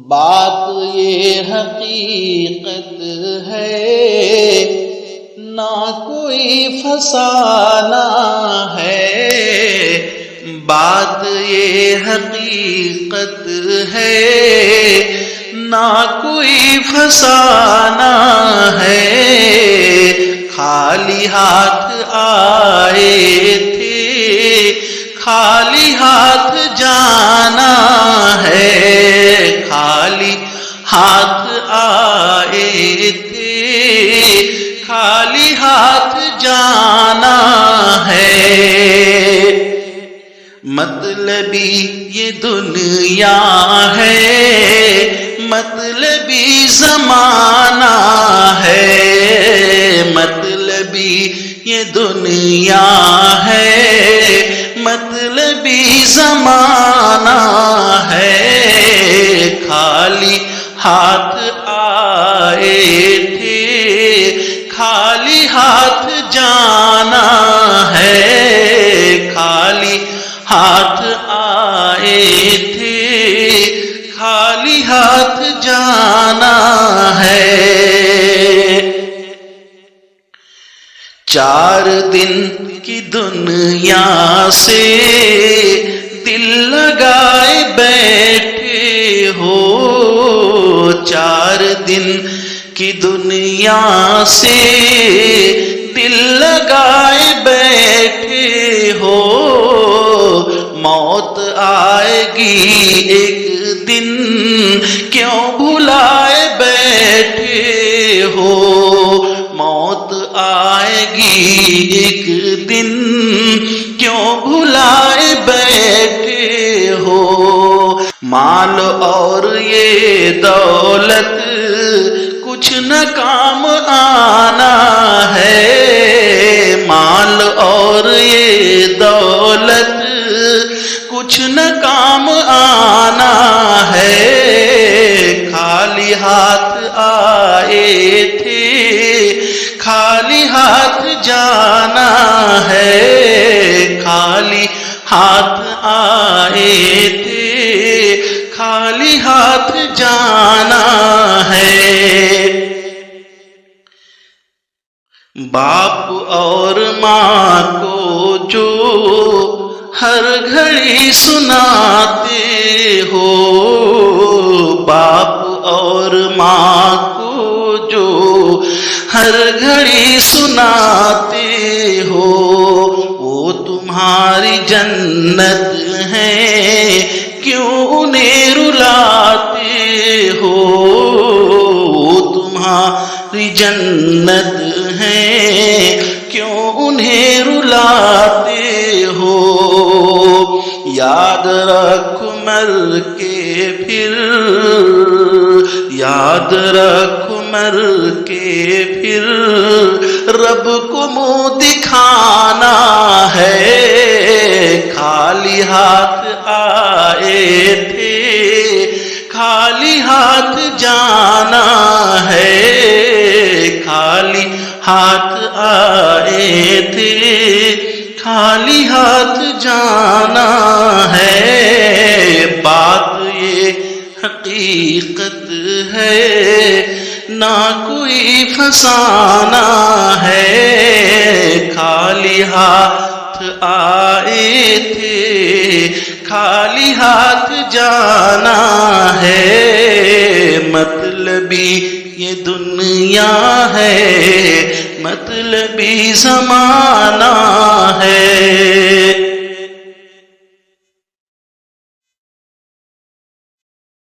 بات یہ حقیقت ہے، نہ کوئی فسانہ ہے۔ بات یہ حقیقت ہے، نہ کوئی فسانہ ہے۔ خالی ہاتھ آئے تھے، خالی ہاتھ جانا ہے۔ خالی ہاتھ آئے تھے، خالی ہاتھ جانا ہے۔ مطلبی یہ دنیا ہے، مطلبی زمانہ ہے۔ مطلبی یہ دنیا ہے، مطلبی زمانہ ہے۔ خالی ہاتھ آئے تھے، خالی ہاتھ جانا ہے۔ خالی ہاتھ آئے تھے، خالی ہاتھ جانا ہے۔ 4 دن کی دنیا سے دل لگائے بیٹھے ہو۔ 4 دن کی دنیا سے دل لگائے بیٹھے ہو۔ موت آئے گی ایک دن، کیوں بھلائے بیٹھے ہو۔ موت آئے گی ایک دن، کیوں بھلائے بیٹھے ہو۔ مال اور یہ دولت کچھ نہ کام آنا ہے۔ مال اور یہ دولت کچھ نہ کام آنا ہے۔ خالی ہاتھ آئے تھے، خالی ہاتھ جانا ہے۔ خالی ہاتھ آئے تھے، خالی ہاتھ جانا ہے۔ باپ اور ماں کو جو ہر گھڑی سناتے ہو، باپ اور ماں کو جو ہر گھڑی سناتے ہو، وہ تمہاری جنت ہے، کیوں انہیں رلاتے ہو۔ وہ تمہاری جنت ہے، کیوں انہیں رلاتے ہو۔ یاد رکھ مر کے پھر، یاد رکھ مر کے پھر رب کو منہ دکھانا ہے۔ خالی ہاتھ آئے تھے، خالی ہاتھ جانا ہے۔ خالی ہاتھ آئے تھے، خالی ہاتھ جانا ہے۔ بات یہ حقیقت ہے، نہ کوئی فسانہ ہے۔ خالی ہاتھ آئے تھے، خالی ہاتھ جانا ہے۔ مطلبی یہ دنیا ہے، مطلبی زمانہ ہے۔